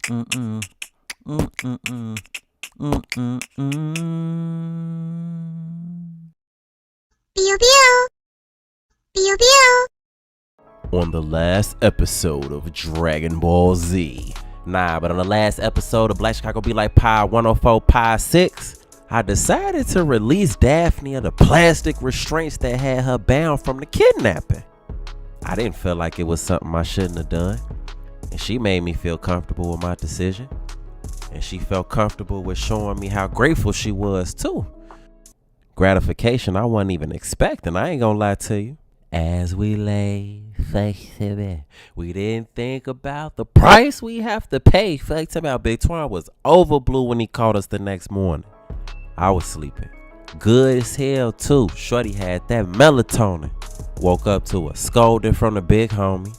Mm-mm. Mm-mm. Mm-mm. Pew pew. Pew pew. On the last episode of Dragon Ball Z. But on the last episode of Black Chicago Be Like Pie 104 Pie 6, I decided to release Daphne of the plastic restraints that had her bound from the kidnapping. I didn't feel like it was something I shouldn't have done, and she made me feel comfortable with my decision, and she felt comfortable with showing me how grateful she was too. Gratification I wasn't even expecting, I ain't gonna lie to you. As we lay face to bed, we didn't think about the price we have to pay. Fact about Big Twine was over blue when he called us the next morning. I was sleeping good as hell too. Shorty had that melatonin. Woke up to a scolding from the big homie.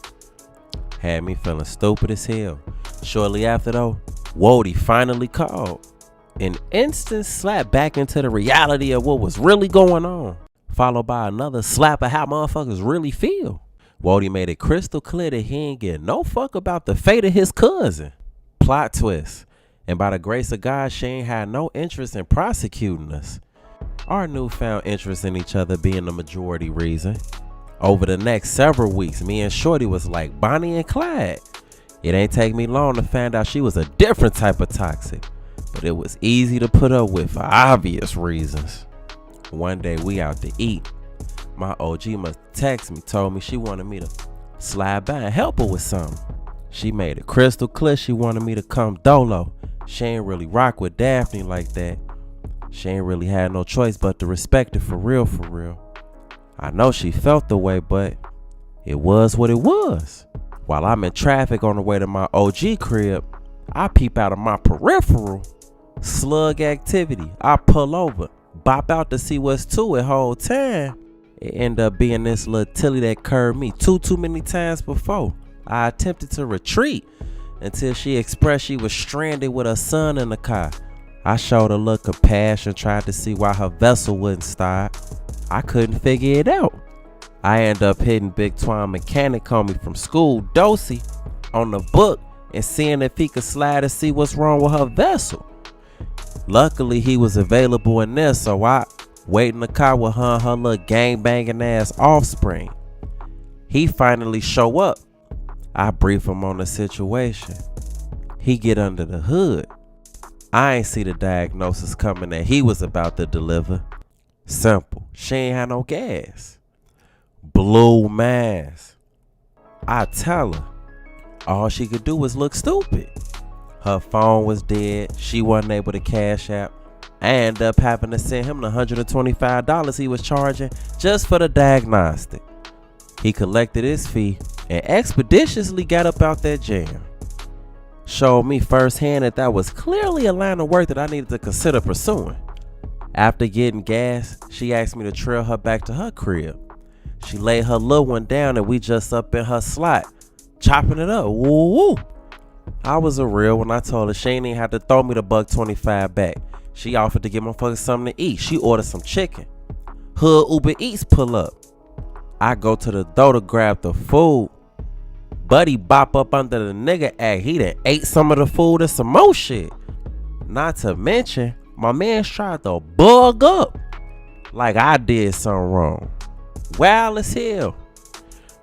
Had me feeling stupid as hell. Shortly after though, Wody finally called. An instant slap back into the reality of what was really going on, followed by another slap of how motherfuckers really feel. Wody made it crystal clear that he ain't get no fuck about the fate of his cousin. Plot twist. And by the grace of God, she ain't had no interest in prosecuting us. Our newfound interest in each other being the majority reason. Over the next several weeks, me and Shorty was like Bonnie and Clyde. It ain't take me long to find out she was a different type of toxic, but it was easy to put up with for obvious reasons. One day we out to eat. My OG must text me, told me she wanted me to slide by and help her with something. She made it crystal clear she wanted me to come dolo. She ain't really rock with Daphne like that. She ain't really had no choice but to respect it for real, for real. I know she felt the way, but it was what it was. While I'm in traffic on the way to my OG crib, I peep out of my peripheral. Slug activity. I pull over, bop out to see what's to it whole time. It end up being this little Tilly that curved me too many times before. I attempted to retreat until she expressed she was stranded with her son in the car. I showed a look of compassion, tried to see why her vessel wouldn't start. I couldn't figure it out. I end up hitting Big Twine mechanic on me from school, Dosey, on the book and seeing if he could slide to see what's wrong with her vessel. Luckily, he was available in there, so I wait in the car with her and her little gang-banging ass offspring. He finally show up. I brief him on the situation. He get under the hood. I ain't see the diagnosis coming that he was about to deliver. Simple. She ain't had no gas. Blue mask. I tell her, all she could do was look stupid. Her phone was dead. She wasn't able to cash out. I ended up having to send him the $125 he was charging just for the diagnostic. He collected his fee and expeditiously got up out that jam. Showed me firsthand that was clearly a line of work that I needed to consider pursuing. After getting gas, she asked me to trail her back to her crib. She laid her little one down and we just up in her slot, chopping it up. Woo woo. I was a real when I told her she ain't even had to throw me the $125 back. She offered to get motherfuckers something to eat. She ordered some chicken. Hood Uber Eats pull up. I go to the door to grab the food. Buddy bop up under the nigga act. He done ate some of the food and some more shit. Not to mention, my man tried to bug up like I did something wrong. Wild as hell.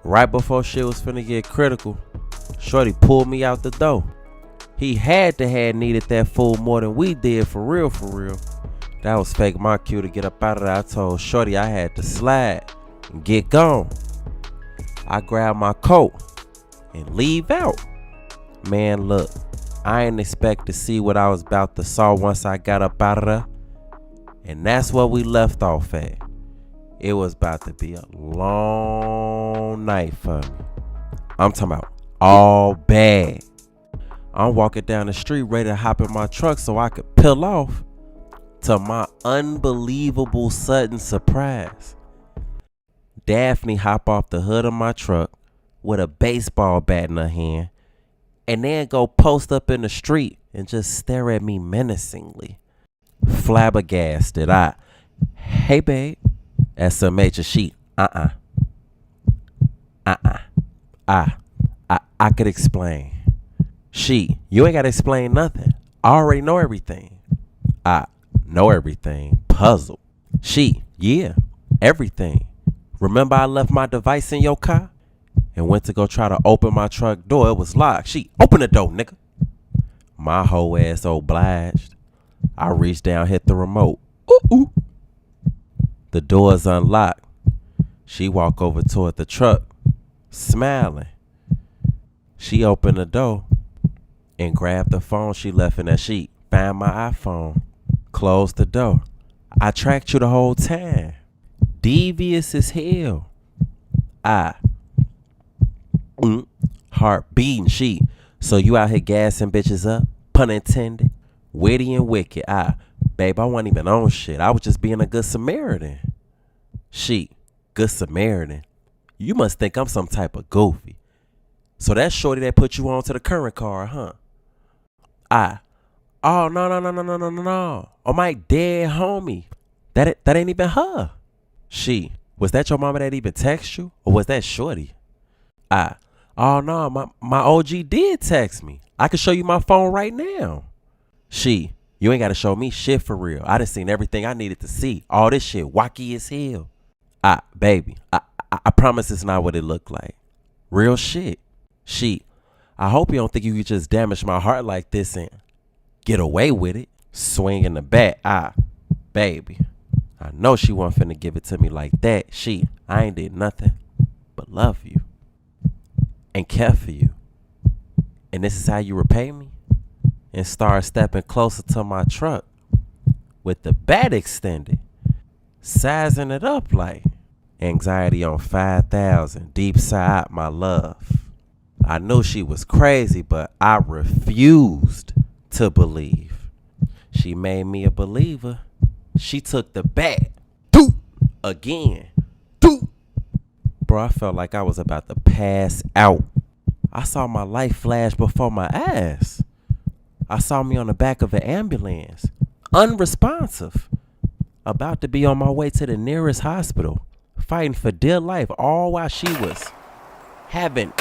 Right before shit was finna get critical, Shorty pulled me out the door. He had to have needed that food more than we did, for real, for real. That was fake my cue to get up out of there. I told Shorty I had to slide and get gone. I grabbed my coat and leave out. Man, look, I ain't expect to see what I was about to saw once I got up out of there. And that's what we left off at. It was about to be a long night for me. I'm talking about all bad. I'm walking down the street ready to hop in my truck so I could peel off. To my unbelievable sudden surprise, Daphne hop off the hood of my truck with a baseball bat in her hand and then go post up in the street and just stare at me menacingly. Flabbergasted, hey babe, SMH a sheet. I could explain. She, you ain't gotta explain nothing. I already know everything. I know everything. Puzzled. She, yeah, everything. Remember I left my device in your car and went to go try to open my truck door. It was locked. She, open the door, nigga. My whole ass obliged. I reached down, hit the remote. Ooh, ooh. The door's unlocked. She walked over toward the truck, smiling. She opened the door and grabbed the phone she left in that sheet. Found my iPhone. Closed the door. I tracked you the whole time. Devious as hell. Heart beating. She, so you out here gassing bitches up? Pun intended. Witty and wicked. Babe, I wasn't even on shit. I was just being a good Samaritan. She, good Samaritan. You must think I'm some type of goofy. So that's shorty that put you on to the current car, huh? Oh, no. Oh, my dead homie. That ain't even her. She, was that your mama that even text you? Or was that shorty? Oh, no, my OG did text me. I can show you my phone right now. She, you ain't got to show me shit for real. I done seen everything I needed to see. All this shit wacky as hell. Baby, I promise it's not what it looked like. Real shit. She, I hope you don't think you could just damage my heart like this and get away with it. Swinging the bat. Baby, I know she wasn't finna give it to me like that. She, I ain't did nothing but love you and care for you. And this is how you repay me? And start stepping closer to my truck with the bat extended, sizing it up like anxiety on 5,000, deep side, my love. I knew she was crazy, but I refused to believe. She made me a believer. She took the bat. Again. Bro, I felt like I was about to pass out. I saw my life flash before my eyes. I saw me on the back of an ambulance, unresponsive, about to be on my way to the nearest hospital, fighting for dear life, all while she was having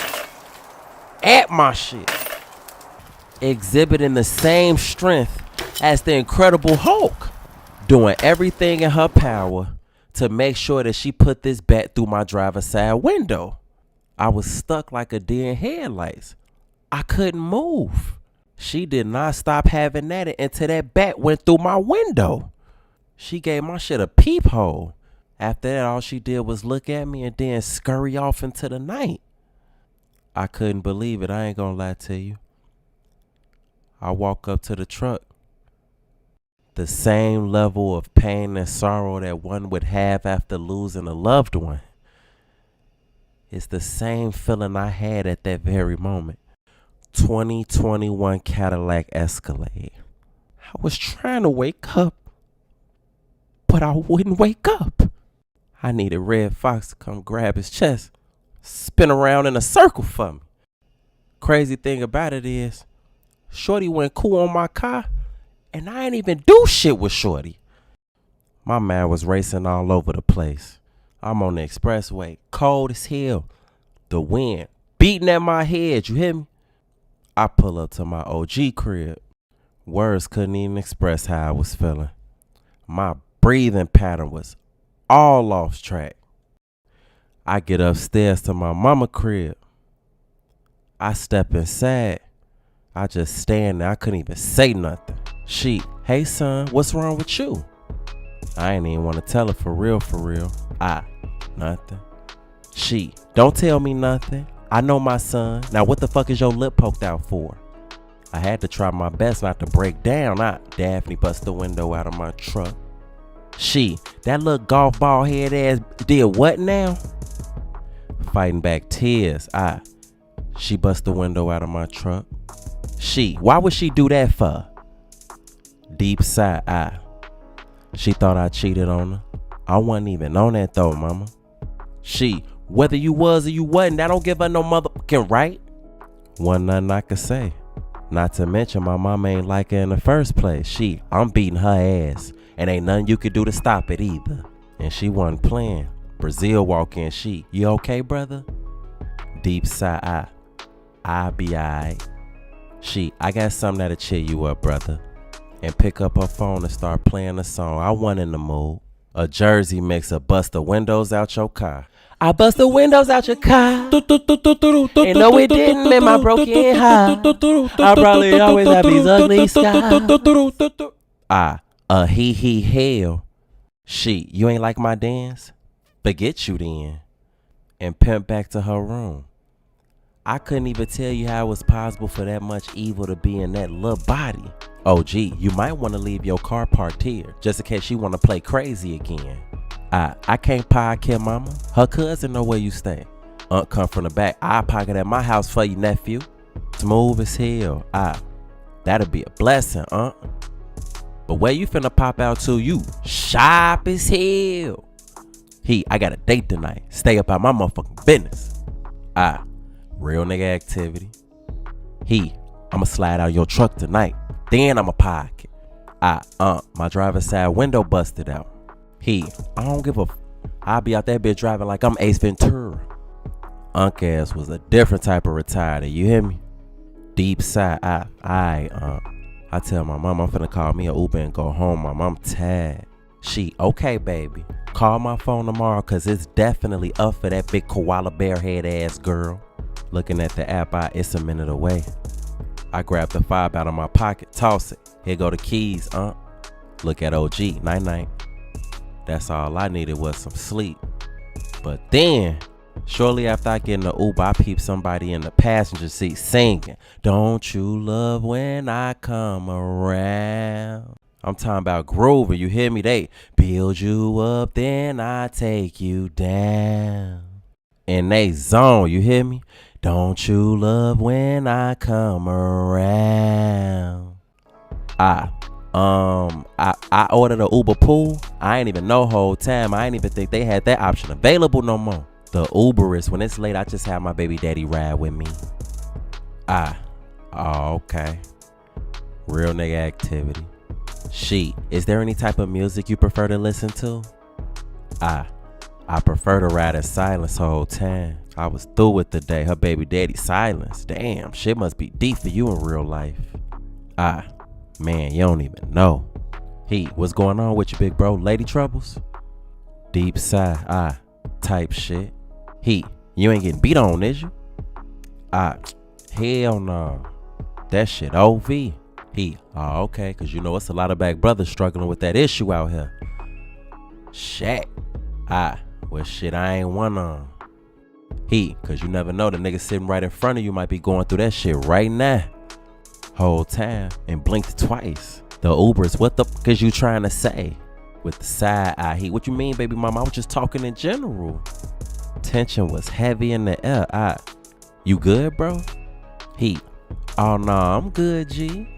at my shit, exhibiting the same strength as the Incredible Hulk, doing everything in her power to make sure that she put this bat through my driver's side window. I was stuck like a deer in headlights. I couldn't move. She did not stop having at it until that bat went through my window. She gave my shit a peephole. After that, all she did was look at me and then scurry off into the night. I couldn't believe it. I ain't gonna lie to you. I walk up to the truck. The same level of pain and sorrow that one would have after losing a loved one. It's the same feeling I had at that very moment. 2021 Cadillac Escalade. I was trying to wake up, but I wouldn't wake up. I needed Red Fox to come grab his chest, spin around in a circle for me. Crazy thing about it is, Shorty went cool on my car, and I ain't even do shit with Shorty. My mind was racing all over the place. I'm on the expressway, cold as hell. The wind beating at my head, you hear me? I pull up to my OG crib. Words couldn't even express how I was feeling. My breathing pattern was all off track. I get upstairs to my mama crib. I step inside. I just stand there. I couldn't even say nothing. She, hey son, what's wrong with you? I ain't even want to tell her for real. Nothing. She, don't tell me nothing. I know my son. Now what the fuck is your lip poked out for? I had to try my best not to break down. Daphne bust the window out of my truck. She, that little golf ball head ass did what now? Fighting back tears. She bust the window out of my truck. She, why would she do that for? Deep sigh. She thought I cheated on her. I wasn't even on that though, mama. She, whether you was or you wasn't, that don't give her no motherfucking right. Wasn't nothing I could say. Not to mention my mama ain't like her in the first place. I'm beating her ass. And ain't nothing you could do to stop it either. And she wasn't playing. Brazil walk in. You okay, brother? Deep sigh. I be alright. I got something that'll cheer you up, brother. And pick up her phone and start playing the song. I wasn't in the mood. A Jersey mix of bust the windows out your car. I bust the windows out your car. And no, it didn't in my broken heart. I probably always have these ugly scars. He hell. You ain't like my dance? Forget you then. And pimp back to her room. I couldn't even tell you how it was possible for that much evil to be in that little body. Oh, gee, you might want to leave your car parked here, just in case she want to play crazy again. I can't kill mama. Her cousin know where you stay. Aunt come from the back. I pocket at my house for you, nephew. Smooth as hell. That'll be a blessing, Aunt. But where you finna pop out to, you sharp as hell. I got a date tonight. Stay up out my motherfucking business. Real nigga activity. I'ma slide out your truck tonight. Then I'ma pocket. My driver's side window busted out. I don't give a I'll be out that bitch driving like I'm Ace Ventura. Unc ass was a different type of retarder, you hear me? Deep side. I tell my mom I'm finna call me an Uber and go home. Mom, I'm tired. Okay, baby. Call my phone tomorrow, cause it's definitely up for that big koala bear head ass girl. Looking at the app, it's a minute away. I grab the 5 out of my pocket, toss it. Here go the keys, Look at OG, night. That's all I needed was some sleep. But then, shortly after I get in the Uber, I peep somebody in the passenger seat singing, "Don't you love when I come around?" I'm talking about grooving, you hear me? They build you up, then I take you down. And they zone, you hear me? Don't you love when I come around? I ordered a Uber pool. I ain't even know whole time. I ain't even think they had that option available no more. The Uberist, when it's late, I just have my baby daddy ride with me. Okay. Real nigga activity. Is there any type of music you prefer to listen to? I prefer to ride in silence the whole time. I was through with the day. Her baby daddy silence. Damn, shit must be deep for you in real life. Man, you don't even know. What's going on with you, big bro? Lady troubles? Deep sigh. Type shit. You ain't getting beat on, is you? Hell no. That shit OV. Okay, cause you know it's a lot of back brothers struggling with that issue out here. Shit. Well shit, I ain't one on. Cause you never know, the nigga sitting right in front of you might be going through that shit right now. Whole time and blinked twice. The Ubers, what the fuck is you trying to say? With the side eye, what you mean, baby mama? I was just talking in general. Tension was heavy in the air. You good, bro? Oh no, I'm good, G.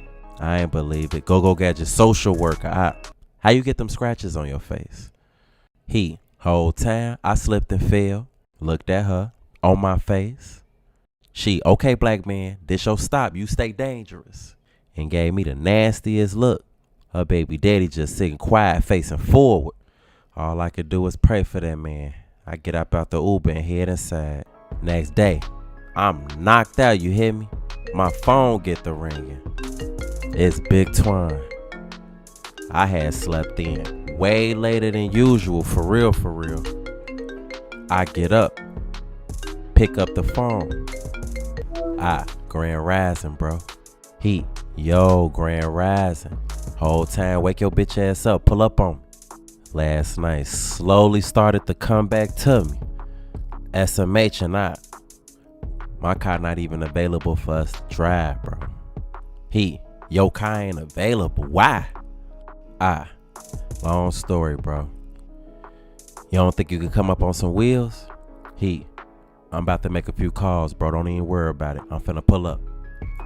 I ain't believe it. Go gadget social worker. How you get them scratches on your face? Whole time I slipped and fell. Looked at her on my face. Okay, black man, this your stop. You stay dangerous. And gave me the nastiest look. Her baby daddy just sitting quiet, facing forward. All I could do was pray for that man. I get up out the Uber and head inside. Next day, I'm knocked out, you hear me? My phone get the ringing. It's Big Twine. I had slept in way later than usual, for real. I get up, pick up the phone. Grand Rising, bro. Grand Rising. Whole time, wake your bitch ass up, pull up on me. Last night, slowly started to come back to me. SMH and my car not even available for us to drive, bro. Your car ain't available. Why? Long story, bro. You don't think you could come up on some wheels? I'm about to make a few calls, bro. Don't even worry about it. I'm finna pull up.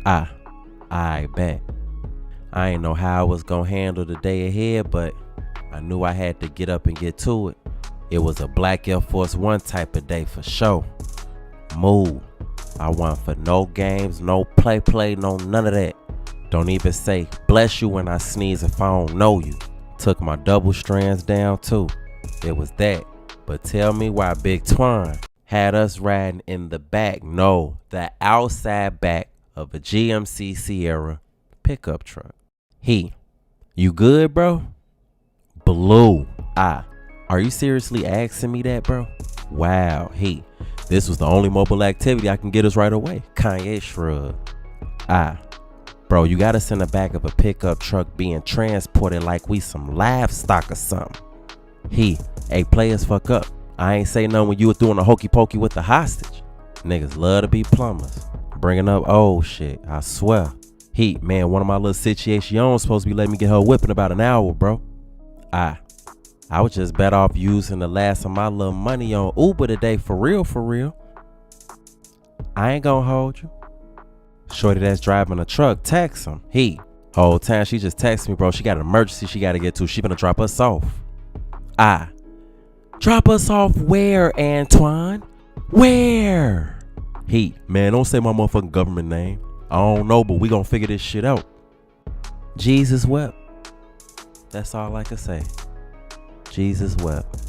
I bet. I ain't know how I was gonna handle the day ahead, but I knew I had to get up and get to it. It was a Black Air Force One type of day for sure. Move. I want for no games, no play, no none of that. Don't even say bless you when I sneeze if I don't know you. Took my double strands down too. It was that. But tell me why Big Twine had us riding in the back, no, the outside back of a GMC Sierra pickup truck. He, you good, bro? Blue. Are you seriously asking me that, bro? Wow. He, this was the only mobile activity I can get us right away. Kanye shrug. Bro, you got us in the back of a pickup truck being transported like we some livestock or something. He, hey, players fuck up. I ain't say nothing when you were doing a hokey pokey with the hostage. Niggas love to be plumbers. Bringing up old shit, I swear. He, man, one of my little situations supposed to be letting me get her whip in about an hour, bro. I was just better off using the last of my little money on Uber today, for real. I ain't gonna hold you. Shorty that's driving a truck, text him. He, whole time she just texted me, bro. She got an emergency she gotta get to. She gonna drop us off. Drop us off where, Antoine? Where? He, man, don't say my motherfucking government name. I don't know, but we gonna figure this shit out. Jesus wept. That's all I can say. Jesus wept.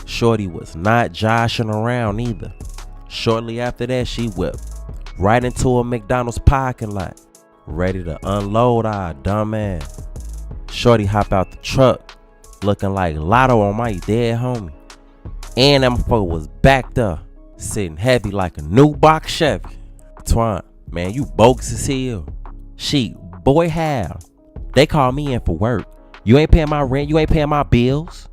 Shorty was not joshing around either. Shortly after that, she whipped right into a McDonald's parking lot, ready to unload our dumb ass. Shorty hop out the truck, looking like Lotto on my dead homie. And that motherfucker was backed up, sitting heavy like a new box Chevy. Twine, man, you bogus as hell. She, boy, how? They call me in for work. You ain't paying my rent, you ain't paying my bills.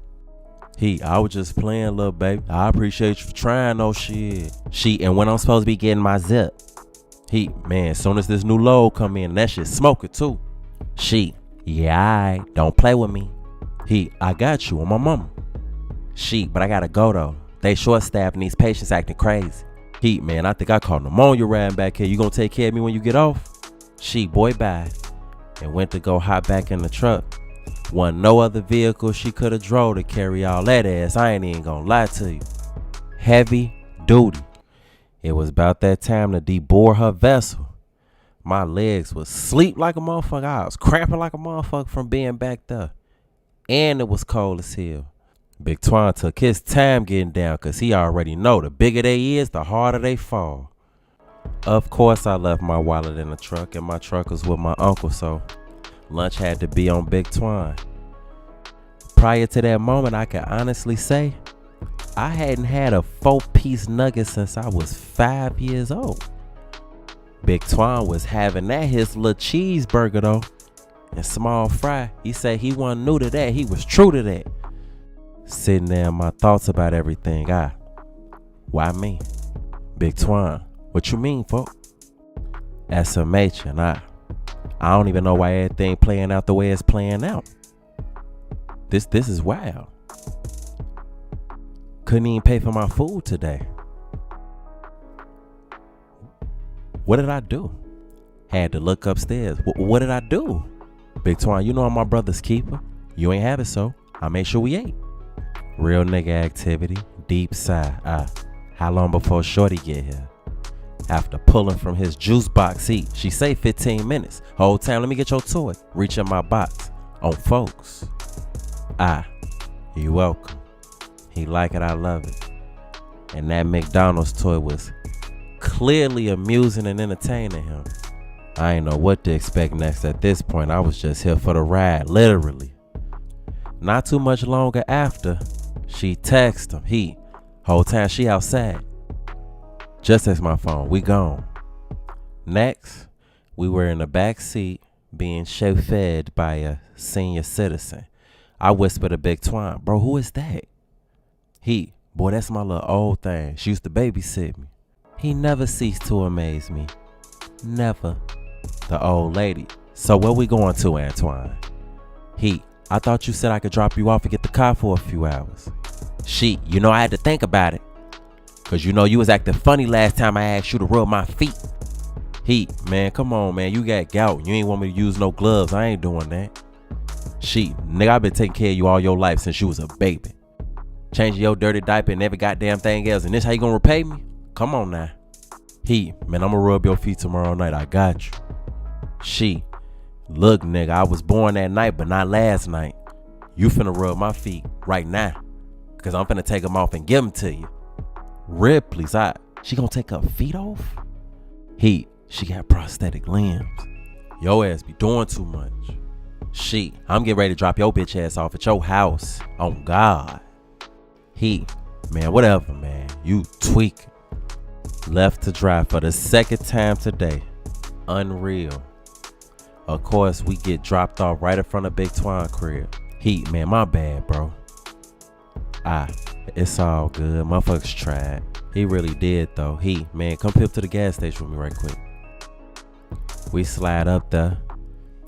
He, I was just playing, little baby. I appreciate you for trying, no shit. She, and when I'm supposed to be getting my zip. He, man, as soon as this new load come in, that shit smoking too. She, yeah, alright, don't play with me. He, I got you on my mama. She, but I gotta go though. They short staffed and these patients acting crazy. He, man, I think I caught pneumonia riding back here. You gonna take care of me when you get off? She, boy, bye. And went to go hop back in the truck. Wasn't no other vehicle she could have drove to carry all that ass. I ain't even gonna lie to you. Heavy duty. It was about that time to deboard her vessel. My legs was sleep like a motherfucker. I was cramping like a motherfucker from being backed up. And it was cold as hell. Big Twan took his time getting down because he already know the bigger they is, the harder they fall. Of course, I left my wallet in the truck, and my truck was with my uncle, so lunch had to be on Big Twan. Prior to that moment, I can honestly say I hadn't had a 4-piece nugget since I was 5 years old. Big Twan was having that his little cheeseburger though, and small fry. He said he wasn't new to that, he was true to that. Sitting there in my thoughts about everything. Why me? Big Twan, what you mean, folk? SMH, and I don't even know why everything playing out the way it's playing out. This is wild. Couldn't even pay for my food today. What did I do? Had to look upstairs. What did I do? Big Twan, you know I'm my brother's keeper. You ain't have it, so I made sure we ate. Real nigga activity, deep sigh. How long before Shorty get here? After pulling from his juice box seat, she say 15 minutes. Whole time, let me get your toy. Reach in my box. On folks. You welcome. He like it, I love it. And that McDonald's toy was clearly amusing and entertaining him. I ain't know what to expect next at this point. I was just here for the ride, literally. Not too much longer after, she texted him. He, whole time she outside. Just text my phone, we gone. Next, we were in the back seat being chauffeured by a senior citizen. I whispered to Big Twan, bro, who is that? He, boy, that's my little old thing. She used to babysit me. He never ceased to amaze me. Never. The old lady. So where we going to, Antoine? He, I thought you said I could drop you off and get the car for a few hours. She, you know I had to think about it. Cause you know you was acting funny last time I asked you to rub my feet. He, man, come on, man. You got gout. You ain't want me to use no gloves. I ain't doing that. She, nigga, I been taking care of you all your life since you was a baby. Changing your dirty diaper and every goddamn thing else. And this how you gonna repay me? Come on now. He, man, I'm gonna rub your feet tomorrow night. I got you. She, look, nigga, I was born that night, but not last night. You finna rub my feet right now. Cause I'm finna take them off and give them to you. Ripley's, she gonna take her feet off? He, She got prosthetic limbs. Yo ass be doing too much. I'm getting ready to drop your bitch ass off at your house. On God. Man, whatever, man. You tweaking. Left to dry for the second time today. Unreal. Of course, we get dropped off right in front of Big Twine crib. Man, my bad, bro. It's all good. Motherfuckers tried. He really did, though. Man, come up to the gas station with me right quick. We slide up there.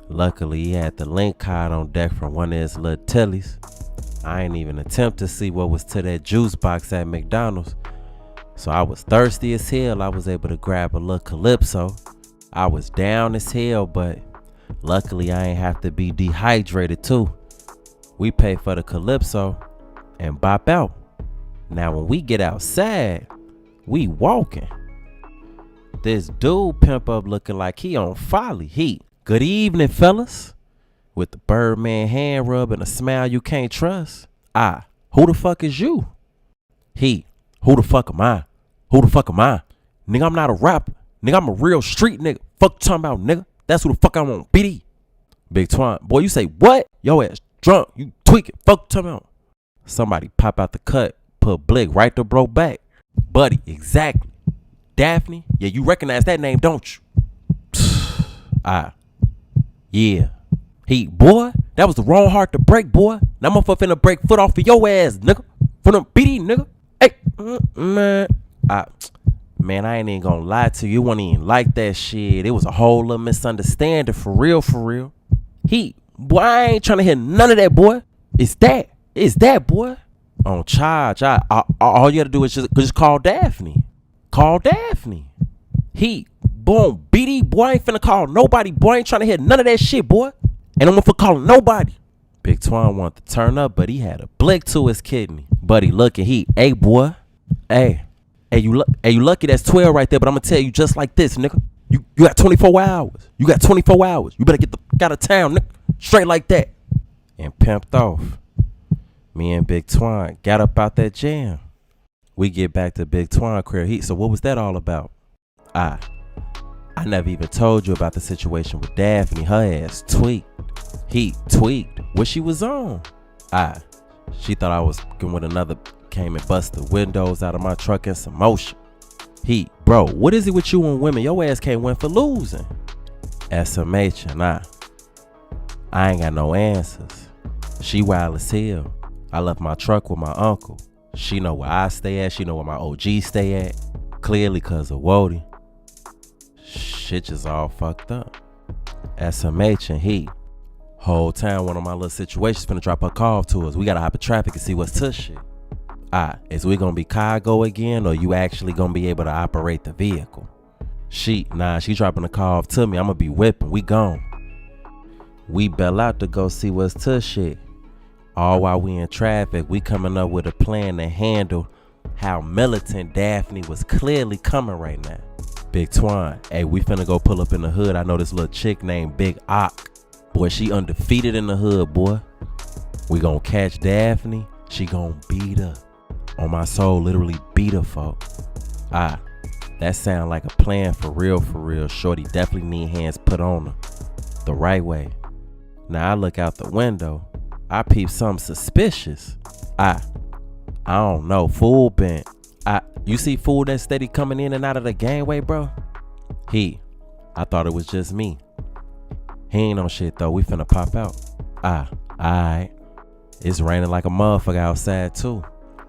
Luckily, he had the link card on deck from one of his little tellies. I ain't even attempt to see what was to that juice box at McDonald's. So I was thirsty as hell. I was able to grab a little Calypso. I was down as hell, but luckily I ain't have to be dehydrated too. We pay for the Calypso and bop out. Now when we get outside, we walking. This dude pimp up looking like he on folly. Good evening, fellas. With the Birdman hand rub and a smile you can't trust. Who the fuck is you? Who the fuck am I? Who the fuck am I? Nigga, I'm not a rapper. Nigga, I'm a real street nigga. Fuck you talking about, nigga. That's who the fuck I want, BD. Big Twine. Boy, you say what? Yo ass drunk. You tweaking. Fuck you talking about. Somebody pop out the cut. Put Blick right to bro back. Buddy, exactly. Daphne? Yeah, you recognize that name, don't you? Yeah. Boy, that was the wrong heart to break, boy. Now motherfucker finna break foot off of your ass, nigga. For them BD, nigga. Hey, man. Man, I ain't even gonna lie to you. You wasn't even like that shit. It was a whole little misunderstanding, for real, for real. Boy, I ain't trying to hear none of that, boy. It's that, boy. On charge, all you gotta do is just call Daphne. Call Daphne. Boom, BD, boy, I ain't finna call nobody, boy. I ain't trying to hear none of that shit, boy. And I'm for calling nobody. Big Twine wanted to turn up, but he had a blick to his kidney. Buddy looking, hey, boy. Hey, you lucky that's 12 right there, but I'm gonna tell you just like this, nigga. You got 24 hours. You got 24 hours. You better get the fuck out of town, nigga. Straight like that. And pimped off. Me and Big Twine got up out that jam. We get back to Big Twine crib. So what was that all about? I never even told you about the situation with Daphne. Her ass tweaked. Tweaked what she was on. She thought I was with another, came and bust the windows out of my truck in some motion. Bro, what is it with you and women? Your ass can't win for losing. SMH and I ain't got no answers. She wild as hell. I left my truck with my uncle. She know where I stay at. She know where my OG stay at. Clearly cause of Wody. Shit just all fucked up. SMH and whole time one of my little situations finna drop her call to us. We gotta hop in traffic and see what's to shit. Is we gonna be cargo again, or you actually gonna be able to operate the vehicle? She dropping the call to me. I'm gonna be whipping. We gone. We bail out to go see what's to shit. All while we in traffic, we coming up with a plan to handle how militant Daphne was clearly coming right now. Big Twine, hey, we finna go pull up in the hood. I know this little chick named Big Ock. Boy, she undefeated in the hood, boy. We gonna catch Daphne. She gonna beat her. On my soul, literally beat her, folks. That sound like a plan for real, for real. Shorty definitely need hands put on her the right way. Now I look out the window. I peep something suspicious. I don't know. Fool bent. You see fool that steady coming in and out of the gangway, bro? I thought it was just me. He ain't on shit though. We finna pop out. Alright. It's raining like a motherfucker outside too.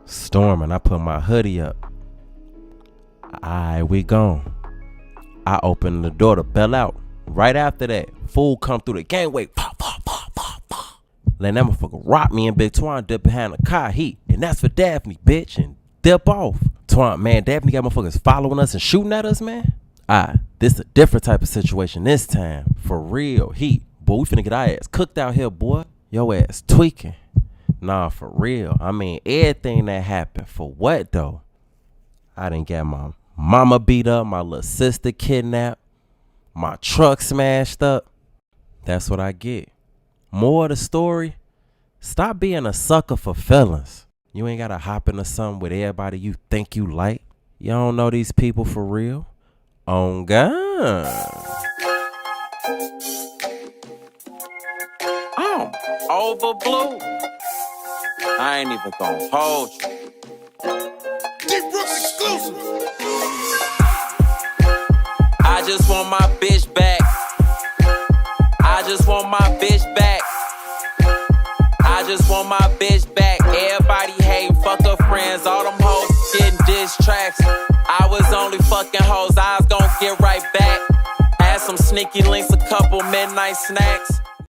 Storming. I put my hoodie up. Alright, we gone. I open the door to bail out. Right after that, fool come through the gangway. Let that motherfucker rock me and Big Twine dip behind the car. And that's for Daphne, bitch. And dip off. Twine, man, Daphne got motherfuckers following us and shooting at us, man. This a different type of situation this time. For real. Boy, we finna get our ass cooked out here, boy. Yo ass tweaking. Nah, for real. I mean, everything that happened. For what, though? I done got my mama beat up, my little sister kidnapped, my truck smashed up. That's what I get. More of the story, stop being a sucker for feelings. You ain't gotta hop into something with everybody you think you like. You don't know these people for real. On God. I'm over blue. I ain't even gonna hold you. Deep Roots exclusive. I just want my bitch back. I just want my bitch back. I just want my bitch back. Everybody hate, fuck her friends. All them hoes getting diss tracks. I was only fucking hoes. I was gon' get right back. Add some sneaky links, a couple midnight snacks.